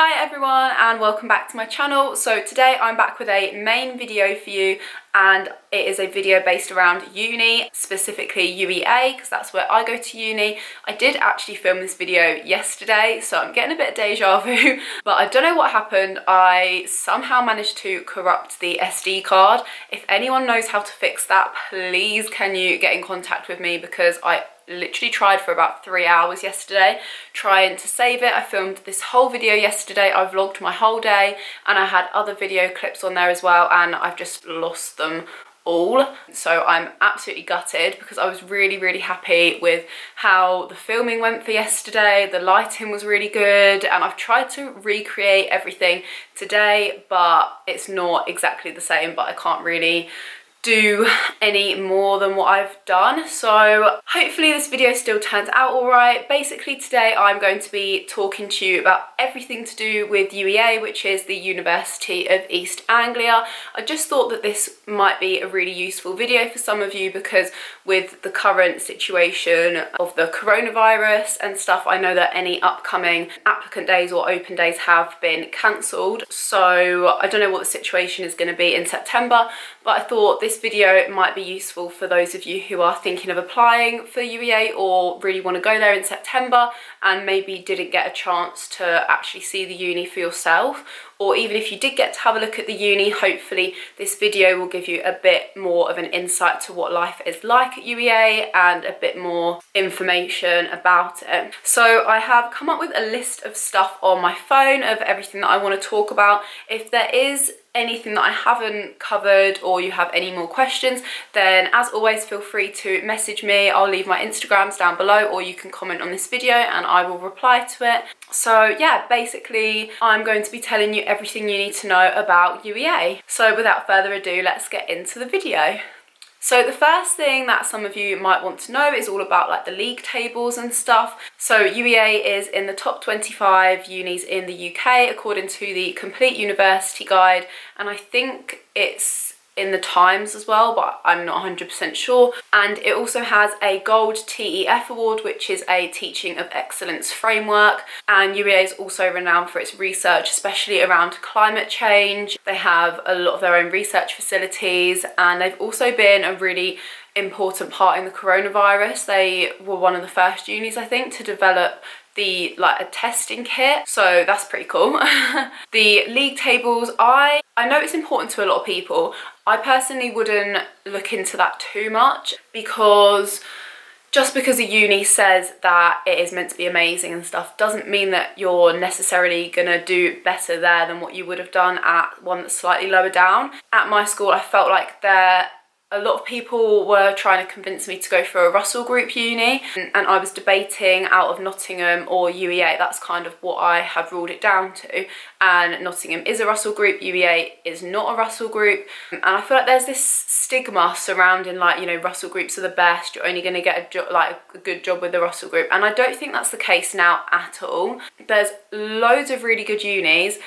Hi everyone and welcome back to my channel. So today I'm back with a main video for you, and it is a video based around uni, specifically UEA, because that's where I go to uni. I did actually film this video yesterday, so I'm getting a bit of deja vu, but I don't know what happened. I somehow managed to corrupt the SD card. If anyone knows how to fix that, please can you get in contact with me, because I literally tried for about 3 hours yesterday trying to save it. I filmed this whole video yesterday, I vlogged my whole day, and I had other video clips on there as well, and I've just lost them all. So I'm absolutely gutted, because I was really happy with how the filming went for yesterday. The lighting was really good, and I've tried to recreate everything today, but it's not exactly the same. But I can't really do any more than what I've done, so hopefully this video still turns out all right. Basically today I'm going to be talking to you about everything to do with UEA, which is the University of East Anglia. I just thought that this might be a really useful video for some of you, because with the current situation of the coronavirus and stuff, I know that any upcoming applicant days or open days have been cancelled, so I don't know what the situation is going to be in September, but I thought this video might be useful for those of you who are thinking of applying for UEA or really want to go there in September and maybe didn't get a chance to actually see the uni for yourself. Or even if you did get to have a look at the uni, hopefully this video will give you a bit more of an insight to what life is like at UEA and a bit more information about it. So I have come up with a list of stuff on my phone of everything that I want to talk about. If there is anything that I haven't covered or you have any more questions, then as always feel free to message me. I'll leave my Instagrams down below, or you can comment on this video and I will reply to it. So yeah, basically I'm going to be telling you everything you need to know about UEA. So without further ado, let's get into the video. So the first thing that some of you might want to know is all about like the league tables and stuff. So UEA is in the top 25 unis in the UK according to the Complete University Guide, and I think it's in the Times as well, but I'm not 100% sure. And it also has a gold TEF award, which is a teaching of excellence framework. And UEA is also renowned for its research, especially around climate change. They have a lot of their own research facilities, and they've also been a really important part in the coronavirus. They were one of the first unis, I think, to develop a testing kit, so that's pretty cool. The league tables, I know it's important to a lot of people. I personally wouldn't look into that too much, because just because a uni says that it is meant to be amazing and stuff doesn't mean that you're necessarily gonna do better there than what you would have done at one that's slightly lower down. At my school, I felt like a lot of people were trying to convince me to go for a Russell Group uni, and I was debating out of Nottingham or UEA. That's kind of what I had ruled it down to, and Nottingham is a Russell Group, UEA is not a Russell Group, and I feel like there's this stigma surrounding, like, you know, Russell Groups are the best, you're only going to get a good job with the Russell Group, and I don't think that's the case now at all. There's loads of really good unis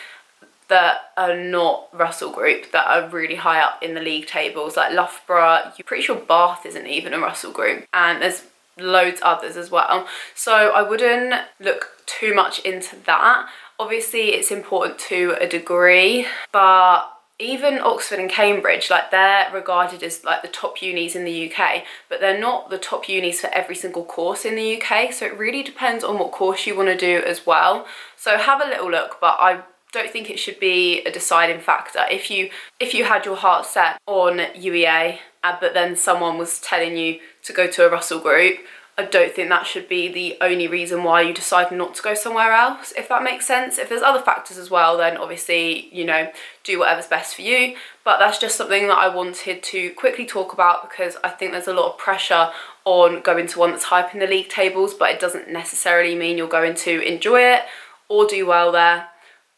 that are not Russell Group that are really high up in the league tables, like Loughborough. You're pretty sure Bath isn't even a Russell Group, and there's loads others as well, so I wouldn't look too much into that. Obviously it's important to a degree, but even Oxford and Cambridge, like, they're regarded as like the top unis in the UK, but they're not the top unis for every single course in the UK, so it really depends on what course you want to do as well. So have a little look, but I don't think it should be a deciding factor. If you had your heart set on UEA, but then someone was telling you to go to a Russell Group, I don't think that should be the only reason why you decide not to go somewhere else, if that makes sense. If there's other factors as well, then obviously, you know, do whatever's best for you. But that's just something that I wanted to quickly talk about, because I think there's a lot of pressure on going to one that's high up in the league tables, but it doesn't necessarily mean you're going to enjoy it or do well there,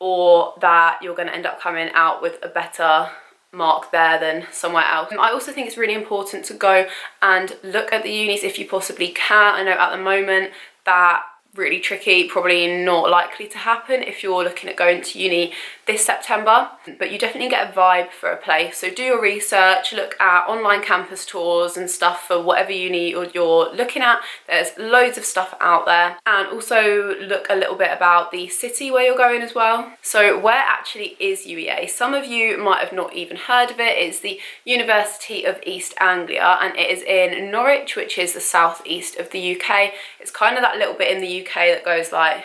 or that you're going to end up coming out with a better mark there than somewhere else. I also think it's really important to go and look at the unis if you possibly can. I know at the moment that really tricky, probably not likely to happen if you're looking at going to uni this September, but you definitely get a vibe for a place. So do your research, look at online campus tours and stuff for whatever uni you're looking at. There's loads of stuff out there, and also look a little bit about the city where you're going as well. So where actually is UEA? Some of you might have not even heard of it. It's the University of East Anglia, and it is in Norwich, which is the southeast of the UK. It's kind of that little bit in the UK that goes like,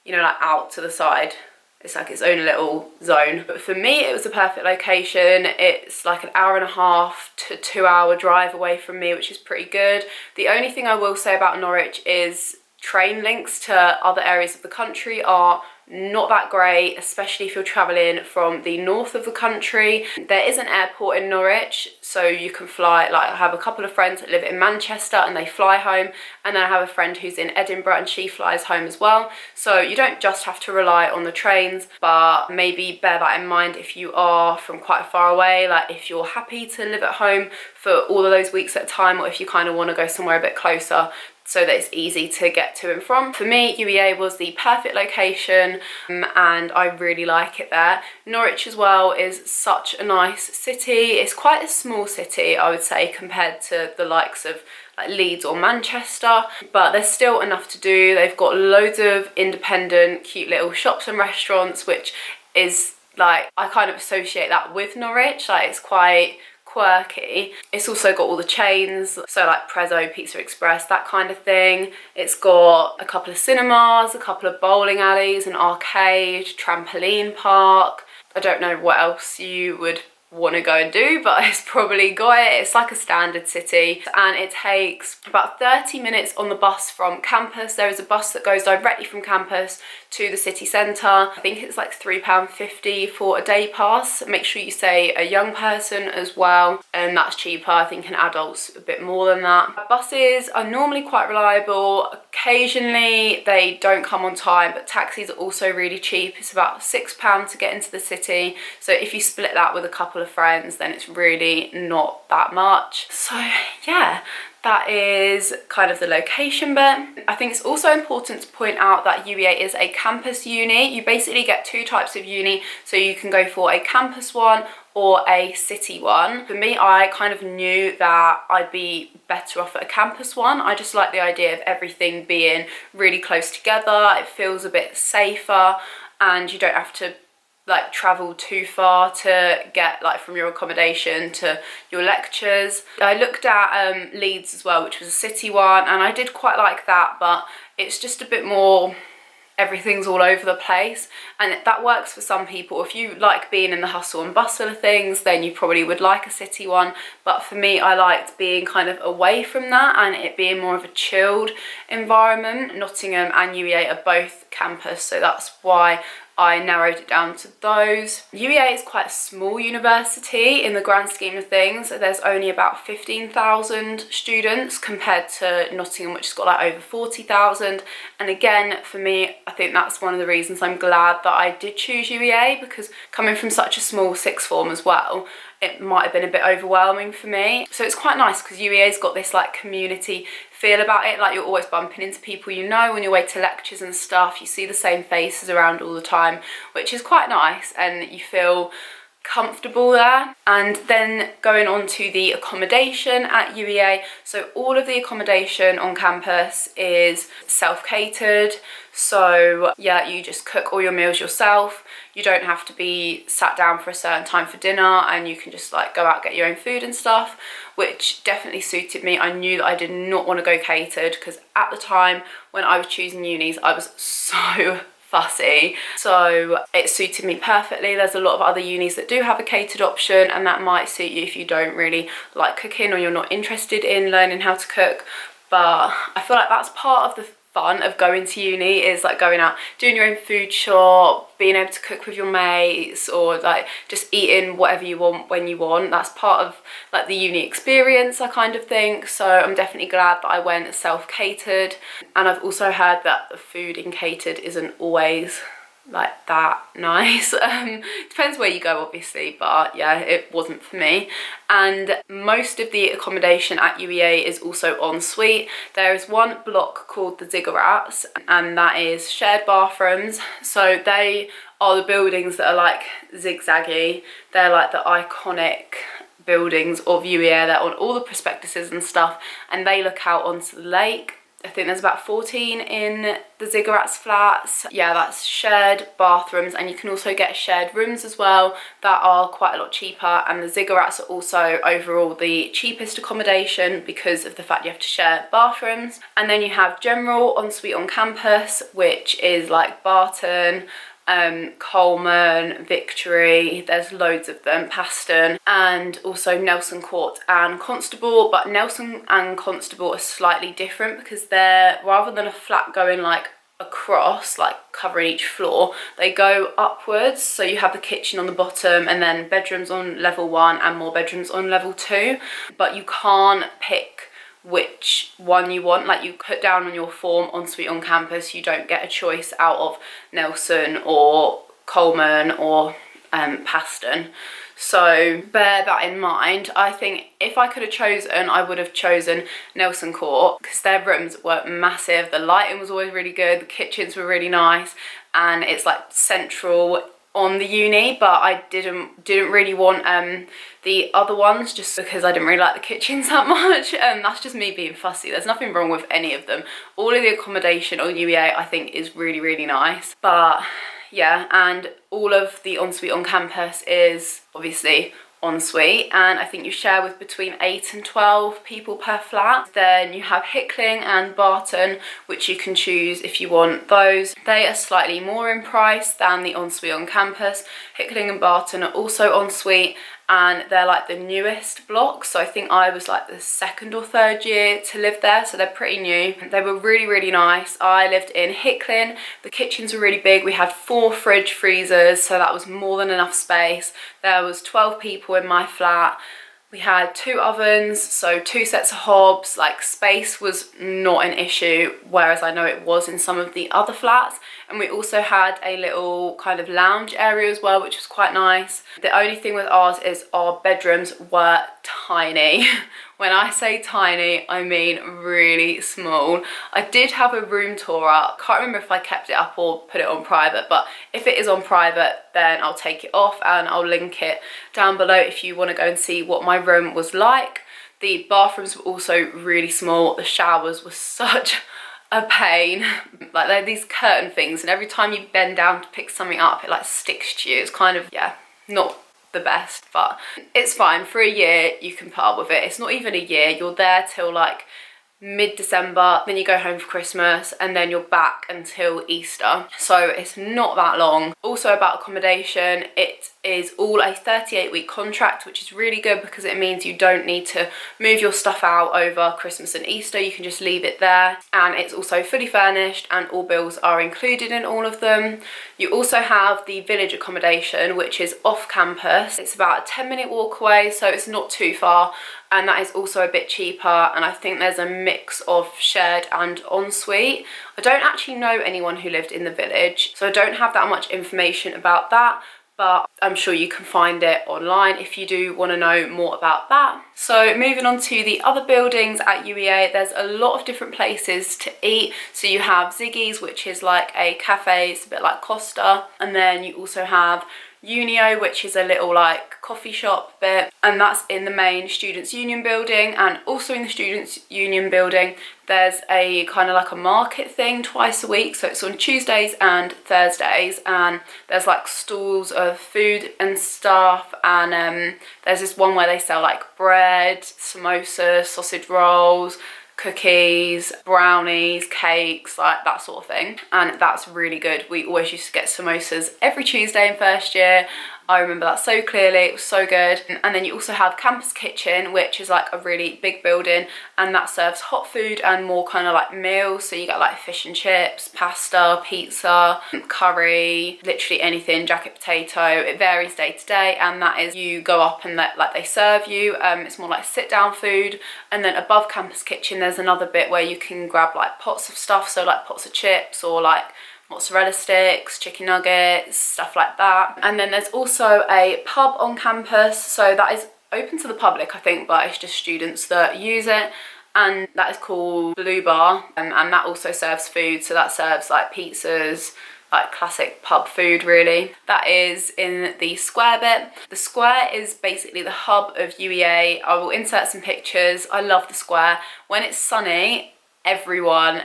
you know, like out to the side. It's like its own little zone. But for me, it was the perfect location. It's like an 1.5 to 2 hour drive away from me, which is pretty good. The only thing I will say about Norwich is train links to other areas of the country are not that great, especially if you're traveling from the north of the country. There is an airport in Norwich, so you can fly. Like, I have a couple of friends that live in Manchester and they fly home, and then I have a friend who's in Edinburgh and she flies home as well. So you don't just have to rely on the trains, but maybe bear that in mind if you are from quite far away, like if you're happy to live at home for all of those weeks at a time, or if you kind of want to go somewhere a bit closer so that it's easy to get to and from. For me, UEA was the perfect location, and I really like it there. Norwich as well is such a nice city. It's quite a small city, I would say, compared to the likes of like Leeds or Manchester, but there's still enough to do. They've got loads of independent, cute little shops and restaurants, which is like, I kind of associate that with Norwich. Like, it's quite quirky. It's also got all the chains, so like Prezzo, Pizza Express, that kind of thing. It's got a couple of cinemas, a couple of bowling alleys, an arcade, trampoline park. I don't know what else you would want to go and do, but it's probably got it. It's like a standard city, and it takes about 30 minutes on the bus from campus. There is a bus that goes directly from campus to the city centre. I think it's like £3.50 for a day pass. Make sure you say a young person as well, and that's cheaper. I think an adult's a bit more than that. Buses are normally quite reliable. Occasionally they don't come on time, but taxis are also really cheap. It's about £6 to get into the city, so if you split that with a couple of friends, then it's really not that much. So yeah, that is kind of the location bit. I think it's also important to point out that UEA is a campus uni. You basically get two types of uni, so you can go for a campus one or a city one. For me, I kind of knew that I'd be better off at a campus one. I just like the idea of everything being really close together. It feels a bit safer, and you don't have to like travel too far to get like from your accommodation to your lectures. I looked at Leeds as well, which was a city one, and I did quite like that, but it's just a bit more, everything's all over the place, and that works for some people. If you like being in the hustle and bustle of things, then you probably would like a city one, but for me, I liked being kind of away from that and it being more of a chilled environment. Nottingham and UEA are both campus, so that's why I narrowed it down to those. UEA is quite a small university in the grand scheme of things. There's only about 15,000 students compared to Nottingham, which has got like over 40,000. And again, for me, I think that's one of the reasons I'm glad that I did choose UEA, because coming from such a small sixth form as well, it might have been a bit overwhelming for me. So it's quite nice because UEA's got this like community feel about it. Like, you're always bumping into people you know on your way to lectures and stuff. You see the same faces around all the time, which is quite nice, and you feel comfortable there. And then going on to the accommodation at UEA, so all of the accommodation on campus is self-catered. So yeah, you just cook all your meals yourself. You don't have to be sat down for a certain time for dinner, and you can just like go out, get your own food and stuff, which definitely suited me. I knew that I did not want to go catered, because at the time when I was choosing unis, I was so fussy, so it suited me perfectly. There's a lot of other unis that do have a catered option, and that might suit you if you don't really like cooking or you're not interested in learning how to cook. But I feel like that's part of the fun of going to uni, is like going out, doing your own food shop, being able to cook with your mates, or like just eating whatever you want when you want. That's part of like the uni experience, I kind of think. So I'm definitely glad that I went self-catered. And I've also heard that the food in catered isn't always like that nice. Depends where you go obviously, but yeah, it wasn't for me. And most of the accommodation at UEA is also en suite. There is one block called the Ziggurats, and that is shared bathrooms. So they are the buildings that are like zigzaggy. They're like the iconic buildings of UEA. They're on all the prospectuses and stuff, and they look out onto the lake. I think there's about 14 in the Ziggurats flats. Yeah, that's shared bathrooms, and you can also get shared rooms as well that are quite a lot cheaper. And the Ziggurats are also overall the cheapest accommodation because of the fact you have to share bathrooms. And then you have general ensuite on campus, which is like Barton, Coleman, Victory, there's loads of them, Paston, and also Nelson Court and Constable. But Nelson and Constable are slightly different because they're, rather than a flat going like across, like covering each floor, they go upwards. So you have the kitchen on the bottom and then bedrooms on level 1 and more bedrooms on level 2, but you can't pick which one you want. Like, you put down on your form ensuite on campus, you don't get a choice out of Nelson or Coleman or Paston. So bear that in mind. I think if I could have chosen, I would have chosen Nelson Court because their rooms were massive, the lighting was always really good, the kitchens were really nice, and it's like central on the uni. But I didn't really want the other ones just because I didn't really like the kitchens that much. That's just me being fussy. There's nothing wrong with any of them. All of the accommodation on UEA I think is really, really nice. But yeah, and all of the ensuite on campus is obviously ensuite, and I think you share with between 8 and 12 people per flat. Then you have Hickling and Barton, which you can choose if you want those. They are slightly more in price than the ensuite on campus. Hickling and Barton are also ensuite, and they're like the newest blocks. So I think I was like the 2nd or 3rd year to live there, so they're pretty new. They were really, really nice. I lived in Hickling. The kitchens were really big. We had 4 fridge freezers, so that was more than enough space. There was 12 people in my flat. We had 2 ovens, so 2 sets of hobs. Like, space was not an issue, whereas I know it was in some of the other flats. And we also had a little kind of lounge area as well, which was quite nice. The only thing with ours is our bedrooms were tiny. When I say tiny, I mean really small. I did have a room tour up. Can't remember if I kept it up or put it on private, but if it is on private, then I'll take it off and I'll link it down below if you want to go and see what my room was like. The bathrooms were also really small. The showers were such a pain. Like, they're these curtain things, and every time you bend down to pick something up, it like sticks to you. It's kind of, yeah, not the best, but it's fine. For a year you can put up with it. It's not even a year, you're there till like mid-December, then you go home for Christmas, and then you're back until Easter, so it's not that long. Also about accommodation, it is all a 38-week contract, which is really good because it means you don't need to move your stuff out over Christmas and Easter. You can just leave it there, and it's also fully furnished and all bills are included in all of them. You also have the village accommodation, which is off campus. It's about a 10-minute walk away, so it's not too far, and that is also a bit cheaper. And I think there's a mix of shared and ensuite. I don't actually know anyone who lived in the village, so I don't have that much information about that, but I'm sure you can find it online if you do want to know more about that. So moving on to the other buildings at UEA, there's a lot of different places to eat. So you have Ziggy's, which is like a cafe, it's a bit like Costa, and then you also have Unio, which is a little like coffee shop bit, and that's in the main Students' Union building. And also in the Students' Union building there's a kind of like a market thing twice a week, so it's on Tuesdays and Thursdays, and there's like stalls of food and stuff. And there's this one where they sell like bread, samosas, sausage rolls, cookies, brownies, cakes, like that sort of thing, and that's really good. We always used to get samosas every Tuesday in first year. I remember that so clearly, it was so good. And then you also have Campus Kitchen, which is like a really big building, and that serves hot food and more kind of like meals. So you get like fish and chips, pasta, pizza, curry, literally anything, jacket potato. It varies day to day, and that is, you go up and like they serve you. It's more like sit down food. And then above Campus Kitchen there's another bit where you can grab like pots of stuff, so like pots of chips or like mozzarella sticks, chicken nuggets, stuff like that. And then there's also a pub on campus, so that is open to the public I think, but it's just students that use it, and that is called Blue Bar, and that also serves food, so that serves like pizzas, like classic pub food really. That is in the square bit. The square is basically the hub of UEA. I will insert some pictures. I love the square. When it's sunny, everyone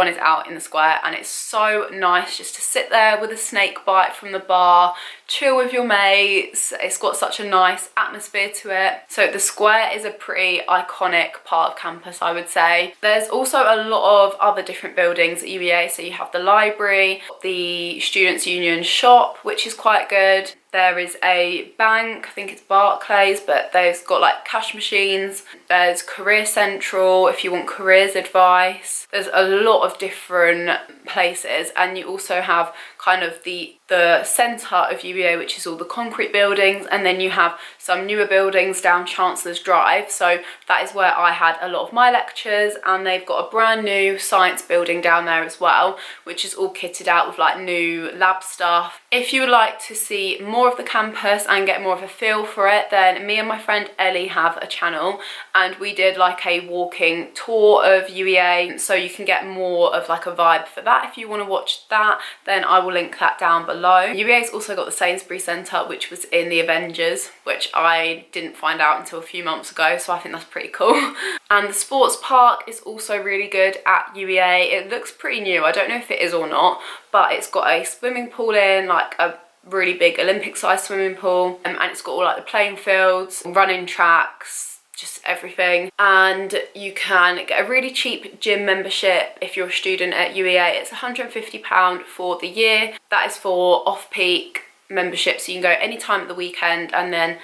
is out in the square, and it's so nice just to sit there with a snake bite from the bar, chill with your mates. It's got such a nice atmosphere to it. So the square is a pretty iconic part of campus, I would say. There's also a lot of other different buildings at UEA. So you have the library, the Students' Union shop, which is quite good. There is a bank, I think it's Barclays, but they've got like cash machines. There's Career Central if you want careers advice. There's a lot of different places, and you also have kind of the centre of UEA, which is all the concrete buildings, and then you have some newer buildings down Chancellor's Drive. So that is where I had a lot of my lectures, and they've got a brand new science building down there as well, which is all kitted out with like new lab stuff. If you would like to see more of the campus and get more of a feel for it, then me and my friend Ellie have a channel, and we did like a walking tour of UEA, so you can get more of like a vibe for that. If you want to watch that, then I will link that down below. UEA's also got the Sainsbury Centre, which was in the Avengers, which I didn't find out until a few months ago, so I think that's pretty cool. And the sports park is also really good at UEA. It looks pretty new, I don't know if it is or not, but it's got a swimming pool in, like a really big Olympic-sized swimming pool, and it's got all like the playing fields, running tracks, just everything. And you can get a really cheap gym membership if you're a student at UEA. It's £150 for the year. That is for off-peak membership, so you can go anytime at the weekend, and then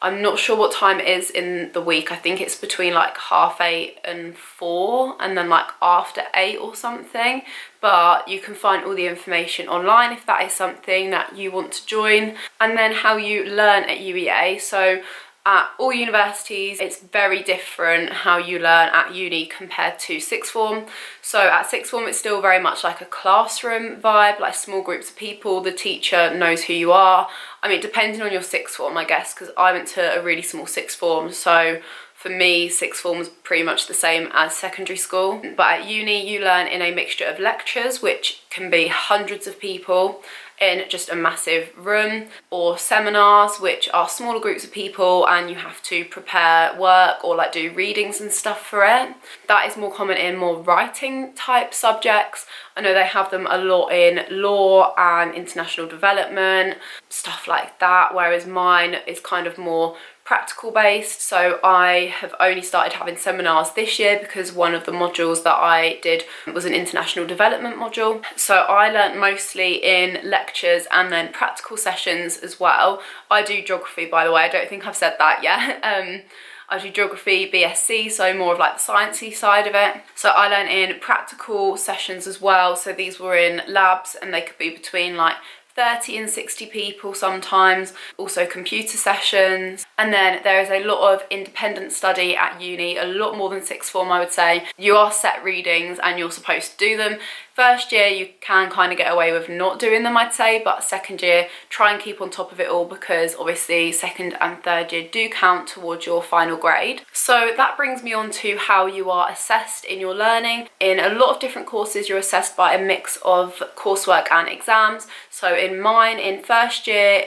I'm not sure what time it is in the week. I think it's between like 8:30 and 4, and then like after 8 or something. But you can find all the information online if that is something that you want to join. And then how you learn at UEA. So at all universities, it's very different how you learn at uni compared to sixth form. So at sixth form, it's still very much like a classroom vibe, like small groups of people. The teacher knows who you are. I mean, depending on your sixth form, I guess, because I went to a really small sixth form. So for me, sixth form was pretty much the same as secondary school. But at uni, you learn in a mixture of lectures, which can be hundreds of people in just a massive room, or seminars, which are smaller groups of people, and you have to prepare work or like do readings and stuff for it. That is more common in more writing type subjects. I know they have them a lot in law and international development, stuff like that, whereas mine is kind of more practical based. So I have only started having seminars this year because one of the modules that I did was an international development module. So I learnt mostly in lectures and then practical sessions as well. I do geography, by the way, I don't think I've said that yet. I do geography BSc, so more of like the sciencey side of it. So I learnt in practical sessions as well. So these were in labs, and they could be between like 30 and 60 people sometimes, also computer sessions. And then there is a lot of independent study at uni, a lot more than sixth form, I would say. You are set readings and you're supposed to do them. First year you can kind of get away with not doing them, I'd say, but second year try and keep on top of it all, because obviously second and third year do count towards your final grade. So that brings me on to how you are assessed in your learning. In a lot of different courses you're assessed by a mix of coursework and exams. So in mine, in first year,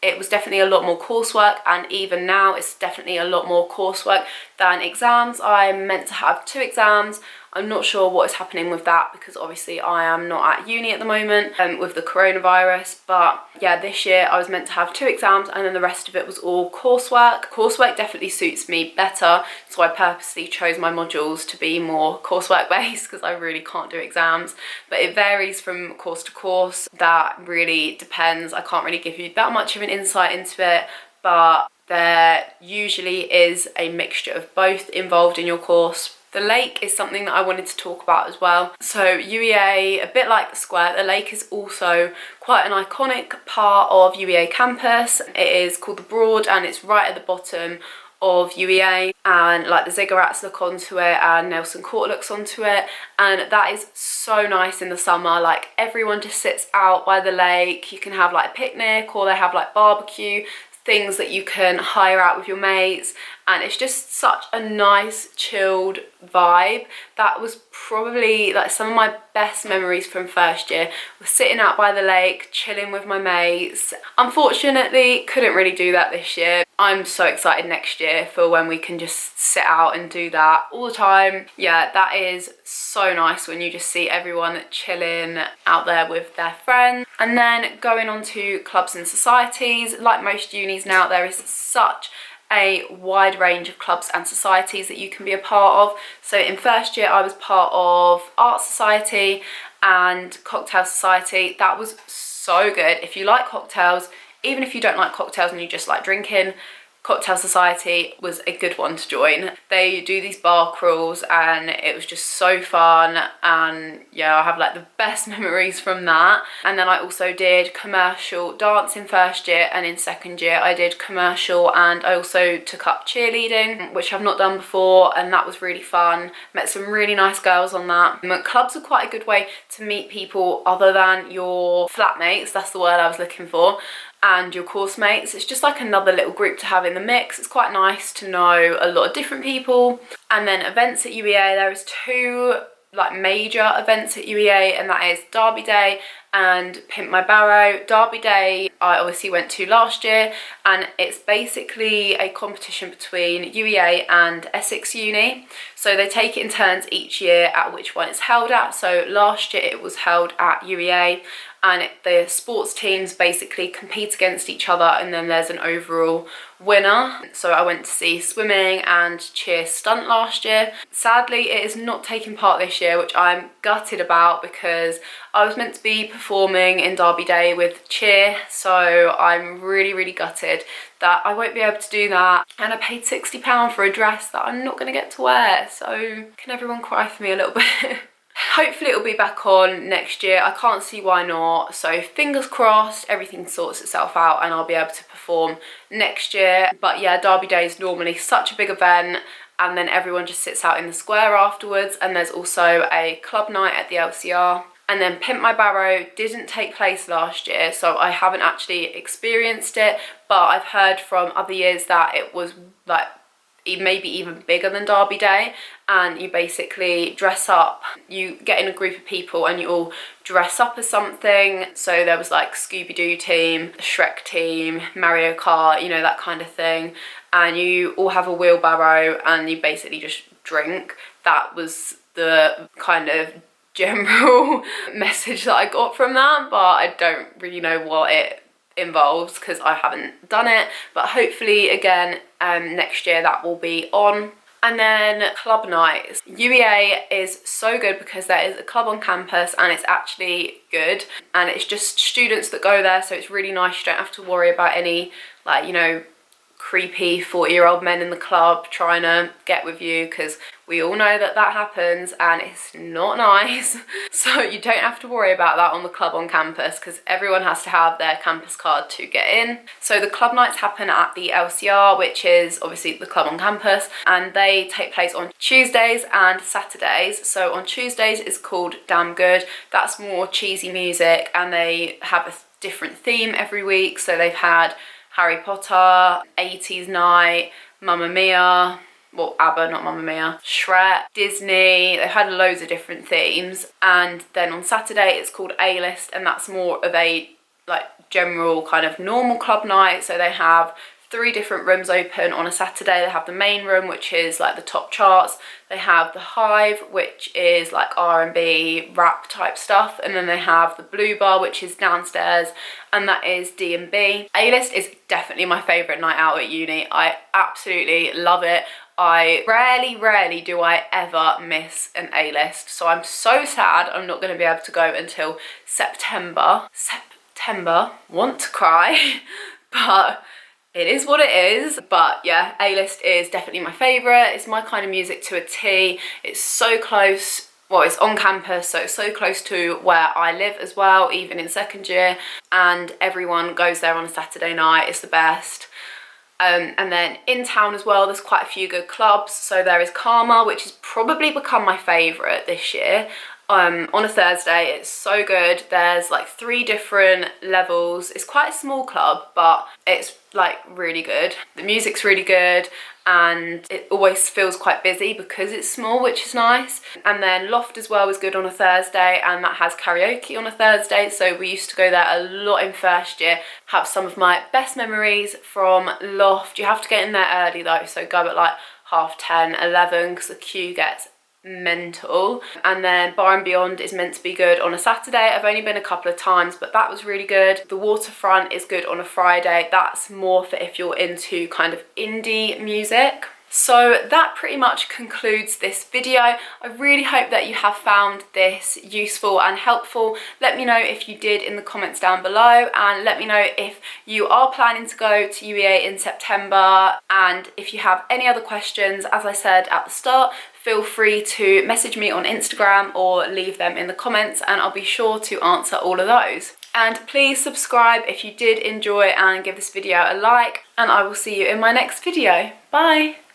it was definitely a lot more coursework, and even now it's definitely a lot more coursework than exams. I'm meant to have 2 exams. I'm not sure what is happening with that, because obviously I am not at uni at the moment with the coronavirus. But yeah, this year I was meant to have 2 exams, and then the rest of it was all coursework. Coursework definitely suits me better, so I purposely chose my modules to be more coursework based, because I really can't do exams. But it varies from course to course. That really depends. I can't really give you that much of an insight into it, but there usually is a mixture of both involved in your course. The lake is something that I wanted to talk about as well. So UEA, a bit like the square, the lake is also quite an iconic part of UEA campus. It is called the Broad, and it's right at the bottom of UEA, and like the ziggurats look onto it and Nelson Court looks onto it, and that is so nice in the summer. Like everyone just sits out by the lake. You can have like a picnic, or they have like barbecue things that you can hire out with your mates, and it's just such a nice chilled vibe. That was probably like some of my best memories from first year, was sitting out by the lake chilling with my mates. Unfortunately couldn't really do that this year. I'm so excited next year for when we can just sit out and do that all the time. Yeah, that is so nice when you just see everyone chilling out there with their friends. And then going on to clubs and societies, like most unis now, there is such a wide range of clubs and societies that you can be a part of. So in first year I was part of art society and cocktail society. That was so good. If you like cocktails, even if you don't like cocktails and you just like drinking, Cocktail Society was a good one to join. They do these bar crawls and it was just so fun, and yeah, I have like the best memories from that. And then I also did commercial dance in first year, and in second year I did commercial, and I also took up cheerleading, which I've not done before, and that was really fun. Met some really nice girls on that. Clubs are quite a good way to meet people other than your flatmates, that's the word I was looking for, and your course mates. It's just like another little group to have in the mix. It's quite nice to know a lot of different people. And then events at UEA, there is two like major events at UEA, and that is Derby Day and Pimp My Barrow. Derby Day I obviously went to last year, and it's basically a competition between UEA and Essex Uni. So they take it in turns each year at which one it's held at. So last year it was held at UEA, and the sports teams basically compete against each other, and then there's an overall winner. So I went to see swimming and cheer stunt last year. Sadly it is not taking part this year, which I'm gutted about, because I was meant to be performing in Derby Day with cheer, so I'm really gutted that I won't be able to do that. And I paid £60 for a dress that I'm not going to get to wear, so can everyone cry for me a little bit? Hopefully it'll be back on next year. I can't see why not, so fingers crossed everything sorts itself out and I'll be able to perform next year. But yeah, Derby Day is normally such a big event, and then everyone just sits out in the square afterwards, and there's also a club night at the LCR. And then Pimp My Barrow didn't take place last year, so I haven't actually experienced it, but I've heard from other years that it was like maybe even bigger than Derby Day, and you basically dress up, you get in a group of people and you all dress up as something. So there was like Scooby-Doo team, Shrek team, Mario Kart, you know, that kind of thing, and you all have a wheelbarrow and you basically just drink. That was the kind of general message that I got from that, but I don't really know what it involves because I haven't done it, but hopefully again next year that will be on. And then club nights. UEA is so good because there is a club on campus and it's actually good, and it's just students that go there, so it's really nice. You don't have to worry about any like, you know, creepy 40-year-old men in the club trying to get with you, because we all know that that happens and it's not nice. So you don't have to worry about that on the club on campus, because everyone has to have their campus card to get in. So the club nights happen at the LCR, which is obviously the club on campus, and they take place on Tuesdays and Saturdays. So on Tuesdays it's called Damn Good. That's more cheesy music, and they have a different theme every week. So they've had Harry Potter, 80s night, Mamma Mia, well, ABBA, not Mamma Mia, Shrek, Disney. They've had loads of different themes. And then on Saturday it's called A-List, and that's more of a like general kind of normal club night. So they have 3 different rooms open on a Saturday. They have the main room, which is like the top charts. They have the Hive, which is like R&B rap type stuff, and then they have the Blue Bar, which is downstairs, and that is D&B. A-List is definitely my favourite night out at uni. I absolutely love it. I rarely do I ever miss an A-List, so I'm so sad I'm not going to be able to go until September. Want to cry, but it is what it is. But yeah, A-List is definitely my favourite. It's my kind of music to a T. It's so close, well, it's on campus, so it's so close to where I live as well, even in second year, and everyone goes there on a Saturday night. It's the best. And then in town as well, there's quite a few good clubs. So there is Karma, which has probably become my favourite this year. On a Thursday, it's so good. There's like 3 different levels. It's quite a small club, but it's like really good. The music's really good, and it always feels quite busy because it's small, which is nice. And then Loft as well is good on a Thursday, and that has karaoke on a Thursday, so we used to go there a lot in first year. Have some of my best memories from Loft. You have to get in there early though, so go at like 10:30, 11, because the queue gets mental. And then Bar and Beyond is meant to be good on a Saturday. I've only been a couple of times, but that was really good. The Waterfront is good on a Friday. That's more for if you're into kind of indie music. So that pretty much concludes this video. I really hope that you have found this useful and helpful. Let me know if you did in the comments down below, and let me know if you are planning to go to UEA in September. And if you have any other questions, as I said at the start, feel free to message me on Instagram or leave them in the comments, and I'll be sure to answer all of those. And please subscribe if you did enjoy, and give this video a like, and I will see you in my next video. Bye!